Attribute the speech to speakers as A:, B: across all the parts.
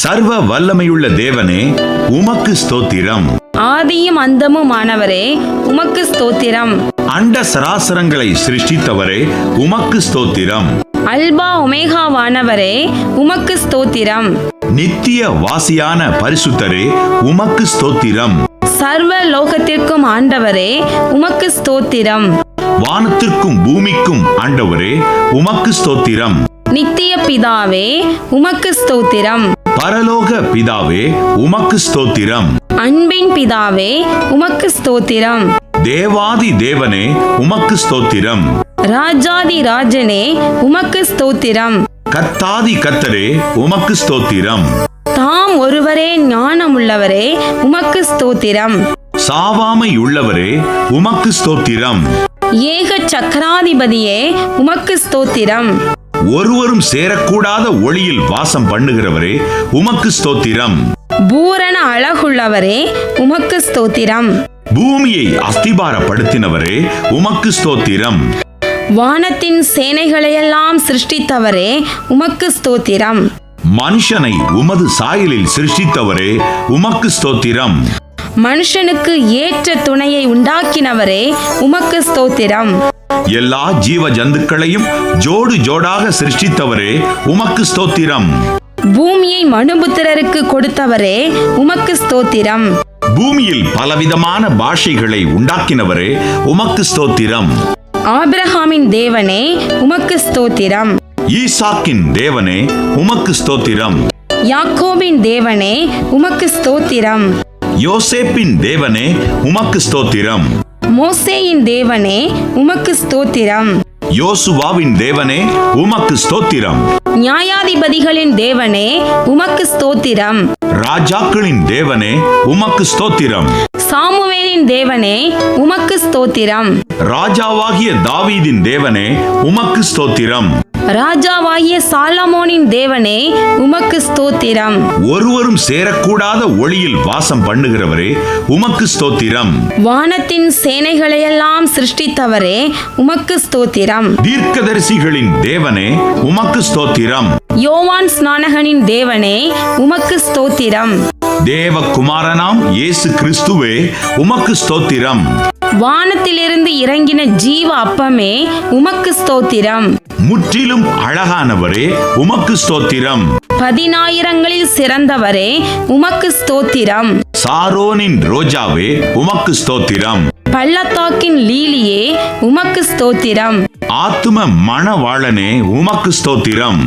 A: சர்வ வல்லமையுள்ள தேவனே உமக்கு ஸ்தோத்திரம்.
B: ஆதியும் அந்தமுமானவரே உமக்கு ஸ்தோத்திரம்.
A: அண்ட சராசரங்களை சிருஷ்டித்தவரே உமக்கு ஸ்தோத்திரம்.
B: அல்பா ஒமேகாவானவரே உமக்கு ஸ்தோத்திரம்.
A: நித்திய வாசியான பரிசுத்தரே உமக்கு ஸ்தோத்திரம்.
B: சர்வ லோகத்திற்கும் ஆண்டவரே உமக்கு ஸ்தோத்திரம்.
A: வானத்திற்கும் பூமிக்கும் ஆண்டவரே உமக்கு ஸ்தோத்திரம்.
B: நித்திய பிதாவே உமக்கு ஸ்தோத்திரம்.
A: பரலோக பிதாவே உமக்கு ஸ்தோத்திரம்.
B: அன்பின் பிதாவே உமக்கு ஸ்தோத்திரம்.
A: தேவாதி தேவனே உமக்கு ஸ்தோத்திரம்.
B: ராஜாதி ராஜனே உமக்கு ஸ்தோத்திரம்.
A: கர்த்தாதி கர்த்தரே உமக்கு ஸ்தோத்திரம்.
B: தாம் ஒருவரே ஞானமுள்ளவரே உமக்கு ஸ்தோத்திரம்.
A: சாவாமை உள்ளவரே உமக்கு ஸ்தோத்திரம்.
B: ஏக சக்கராதிபதியே உமக்கு ஸ்தோத்திரம்.
A: ஒருவரும் சேரக்கூடாத ஒளியில் வாசம் பண்ணுகிறவரே உமக்கு ஸ்தோத்திரம்.
B: பூரண அழகுள்ளவரே உமக்கு ஸ்தோத்திரம்.
A: பூமியை அஸ்திபாரப்படுத்தினவரே உமக்கு ஸ்தோத்திரம்.
B: வானத்தின் சேனைகளையெல்லாம் சிருஷ்டித்தவரே உமக்கு ஸ்தோத்திரம்.
A: மனுஷனை உமது சாயலில் சிருஷ்டித்தவரே உமக்கு ஸ்தோத்திரம்.
B: மனுஷனுக்கு ஏற்ற துணையை உண்டாக்கினவரே உமக்கு ஸ்தோத்திரம்.
A: எல்லா ஜீவ ஜந்துக்களையும் ஜோடு ஜோடாக சிருஷ்டித்தவரே உமக்கு ஸ்தோத்திரம்.
B: பூமியை மனுபுத்திரருக்கு கொடுத்தவரே உமக்கு ஸ்தோத்திரம்.
A: பூமியில் பலவிதமான பாஷைகளை உண்டாக்கினவரே உமக்கு ஸ்தோத்திரம்.
B: ஆபிரகாமின் தேவனே உமக்கு ஸ்தோத்திரம்.
A: ஈசாக்கின் தேவனே உமக்கு ஸ்தோத்திரம்.
B: யாக்கோபின் தேவனே உமக்கு ஸ்தோத்திரம்.
A: யோசேப்பின் தேவனே உமக்கு ஸ்தோத்திரம்.
B: மோசேயின் தேவனே உமக்கு ஸ்தோத்திரம்.
A: யோசுவாவின் தேவனே உமக்கு ஸ்தோத்திரம்.
B: நியாயாதிபதிகளின் தேவனே உமக்கு ஸ்தோத்திரம்.
A: ராஜாக்களின் தேவனே உமக்கு ஸ்தோத்திரம்.
B: சாமுவேலின் தேவனே உமக்கு ஸ்தோத்திரம்.
A: ராஜாவாகிய தாவீதின் தேவனே உமக்கு ஸ்தோத்திரம்.
B: ராஜாவாகிய சாலமோனின் தேவனே உமக்கு ஸ்தோத்திரம்.
A: ஒருவரும் சேரக்கூடாத ஒளியில் வாசம் பண்ணுகிறவரே உமக்கு ஸ்தோத்திரம்.
B: வானத்தின் சேனைகளையெல்லாம் சிருஷ்டித்தவரே உமக்கு ஸ்தோத்திரம்.
A: தீர்க்கதரிசிகளின் தேவனே உமக்கு ஸ்தோத்திரம்.
B: யோவான் ஸ்நானகனின் தேவனே உமக்கு ஸ்தோத்திரம்.
A: தேவகுமாரனாம் இயேசு கிறிஸ்துவே உமக்கு ஸ்தோத்திரம்.
B: வானத்திலிருந்து இறங்கின ஜீவ அப்பமே உமக்கு ஸ்தோத்திரம்.
A: முற்றிலும் அழகானவரே உமக்கு ஸ்தோத்திரம்.
B: 10,000களில் சிறந்தவரே உமக்கு ஸ்தோத்திரம்.
A: சாரோனின் ரோஜாவே உமக்கு ஸ்தோத்திரம்.
B: பள்ளத்தாக்கின் லீலியே உமக்கு ஸ்தோத்திரம்.
A: ஆத்தும மணவாளனே உமக்கு ஸ்தோத்திரம்.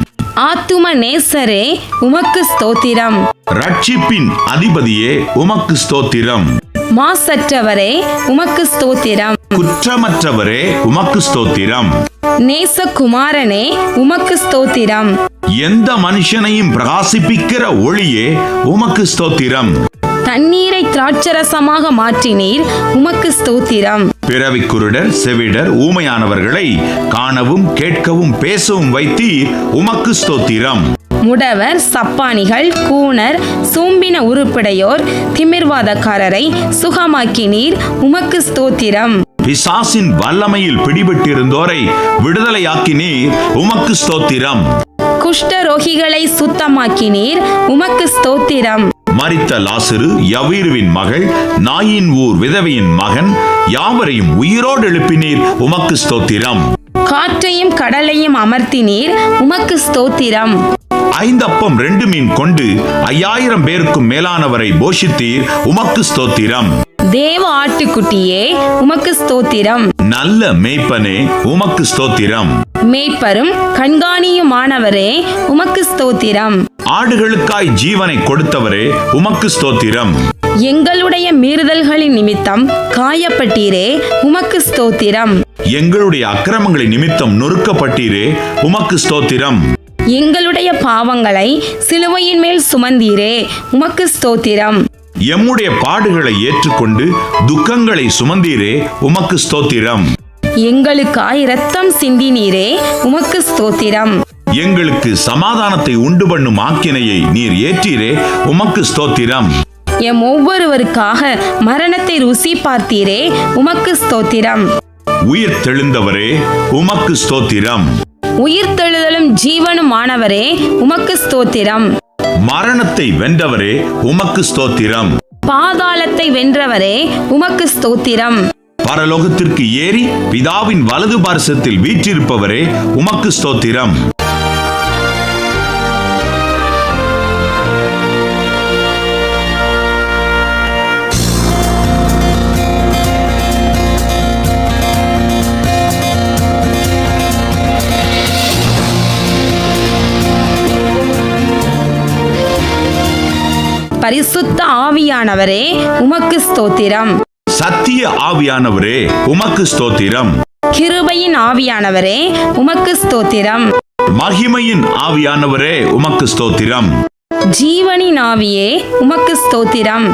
B: ஆத்தும நேசரே உமக்கு ஸ்தோத்திரம்.
A: ரட்சிப்பின் அதிபதியே உமக்கு ஸ்தோத்திரம்.
B: மாசற்றவரே உமக்கு ஸ்தோத்திரம்.
A: குற்றமற்றவரே உமக்கு ஸ்தோத்திரம்.
B: நேசகுமாரனே உமக்கு ஸ்தோத்திரம்.
A: எந்த மனுஷனையும் பிரகாசிப்பிக்கிற ஒளியே உமக்கு ஸ்தோத்திரம்.
B: தண்ணீரை திராட்சரசமாக மாற்றினீர் உமக்கு ஸ்தோத்திரம்.
A: பிறவி குருடர் செவிடர் ஊமையானவர்களை காணவும் கேட்கவும் பேசவும் வைத்தீர் உமக்கு ஸ்தோத்திரம்.
B: முடவர் சப்பானிகள் கூணர் சூம்பின உருப்படையோர் திமிர்வாதக்காரரை சுகமாக்கினீர் உமக்கு ஸ்தோத்திரம்.
A: பிசாசின் வல்லமையில் பிடிபட்டிருந்தோரை விடுதலையாக்கினீர் உமக்கு ஸ்தோத்திரம்.
B: குஷ்டரோகிகளை சுத்தமாக்கினீர் உமக்கு ஸ்தோத்திரம்.
A: மரித்த லாசரு யவீருவின் மகள் நாயின் ஊர் விதவையின் மகன் யாவரையும் உயிரோடு எழுப்பினீர் உமக்கு ஸ்தோத்திரம்.
B: காற்றையும் கடலையும் அமர்த்தினீர் உமக்கு ஸ்தோத்திரம்.
A: 5 அப்பம் 2 மீன் கொண்டு 5000 பேருக்கும் மேலானவரை போஷித்தீர் உமக்கு ஸ்தோத்திரம்.
B: தேவ ஆட்டுக்குட்டியே உமக்கு ஸ்தோத்திரம்.
A: நல்ல மேய்ப்பனே உமக்கு ஸ்தோத்திரம்.
B: மேய்ப்பரும் கண்காணியுமானவரே உமக்கு ஸ்தோத்திரம்.
A: ஆடுகளுக்காய் ஜீவனை கொடுத்தவரே உமக்கு ஸ்தோத்திரம்.
B: எங்களுடைய மீறுதல்களின் நிமித்தம் காயப்பட்டீரே உமக்கு ஸ்தோத்திரம்.
A: எங்களுடைய அக்கிரமங்களின் நிமித்தம் நொறுக்கப்பட்டீரே உமக்கு ஸ்தோத்திரம்.
B: எங்களுடைய பாவங்களை சிலுவையின் மேல் சுமந்தீரே உமக்கு ஸ்தோத்திரம்.
A: எம்முடைய பாடுகளை ஏற்றுக்கொண்டு துக்கங்களை சுமந்தீரே உமக்கு ஸ்தோத்திரம்.
B: எங்களுக்காய் இரத்தம் சிந்தினீரே உமக்கு ஸ்தோத்திரம்.
A: எங்களுக்கு சமாதானத்தை உண்டு பண்ணும் ஆக்கினையை நீர் ஏற்றீரே உமக்கு ஸ்தோத்திரம்.
B: எம் ஒவ்வொருவருக்காக மரணத்தை ருசி பார்த்தீரே உமக்கு ஸ்தோத்திரம்.
A: உயிர் தெழுந்தவரே உமக்கு ஸ்தோத்திரம்.
B: உயிர்த்தெழுதலும் ஜீவனுமானவரே உமக்கு ஸ்தோத்திரம்.
A: மரணத்தை வென்றவரே உமக்கு ஸ்தோத்திரம்.
B: பாதாளத்தை வென்றவரே உமக்கு ஸ்தோத்திரம்.
A: பரலோகத்திற்கு ஏறி பிதாவின் வலது பார்சத்தில் வீற்றிருப்பவரே உமக்கு ஸ்தோத்திரம்.
B: பரிசுத்த ஆவியானவரே உமக்கு ஸ்தோத்திரம்.
A: சத்திய ஆவியானவரே உமக்கு ஸ்தோத்திரம்.
B: கிருபையின் ஆவியானவரே உமக்கு ஸ்தோத்திரம்.
A: மகிமையின் ஆவியானவரே உமக்கு ஸ்தோத்திரம்.
B: ஜீவனின் ஆவியே உமக்கு ஸ்தோத்திரம்.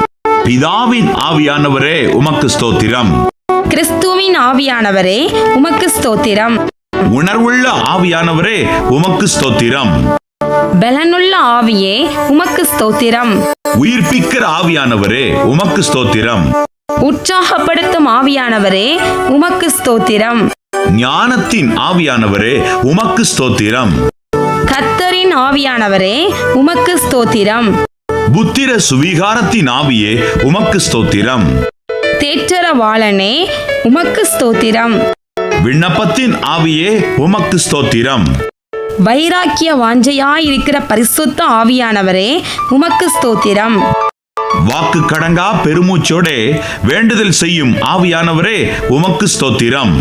A: பிதாவின் ஆவியானவரே உமக்கு ஸ்தோத்திரம்.
B: கிறிஸ்துவின் ஆவியானவரே உமக்கு ஸ்தோத்திரம்.
A: உணர்வுள்ள ஆவியானவரே உமக்கு ஸ்தோத்திரம்.
B: பலனுள்ள ஆவியே உமக்கு ஸ்தோத்திரம்.
A: உயிர்ப்பிக்கிற ஆவியானவரே உமக்கு ஸ்தோத்திரம்.
B: உற்சாகப்படுத்தும் ஆவியானவரே உமக்கு ஸ்தோத்திரம்.
A: ஞானத்தின் ஆவியானவரே உமக்கு ஸ்தோத்திரம்.
B: கர்த்தரின் ஆவியானவரே உமக்கு ஸ்தோத்திரம்.
A: புத்திர சுவிகாரத்தின் ஆவியே உமக்கு ஸ்தோத்திரம்.
B: தேற்றரவாளனே உமக்கு ஸ்தோத்திரம்.
A: விண்ணப்பத்தின் ஆவியே உமக்கு ஸ்தோத்திரம்.
B: வைராக்கிய வாஞ்சையாயிருக்கிற பரிசுத்த ஆவியானவரே உமக்கு ஸ்தோத்திரம்.
A: வாக்கு கடங்கா பெருமூச்சோடே வேண்டுதல் செய்யும் ஆவியானவரே உமக்கு ஸ்தோத்திரம்.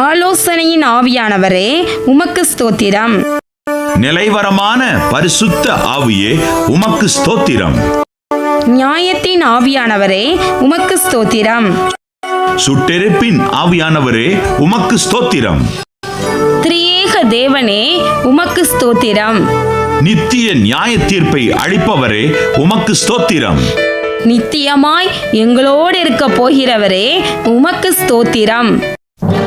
B: ஆலோசனையின் ஆவியானவரே உமக்கு ஸ்தோத்திரம்.
A: நிலைவரமான பரிசுத்த ஆவியே உமக்கு ஸ்தோத்திரம்.
B: நியாயத்தின் ஆவியானவரே உமக்கு ஸ்தோத்திரம்.
A: சுட்டெரிப்பின் ஆவியானவரே உமக்கு ஸ்தோத்திரம்.
B: திரியேக தேவனே உமக்கு ஸ்தோத்திரம்.
A: நித்திய நியாய தீர்ப்பை அளிப்பவரே உமக்கு ஸ்தோத்திரம்.
B: நித்தியமாய் எங்களோடு இருக்க போகிறவரே உமக்கு ஸ்தோத்திரம்.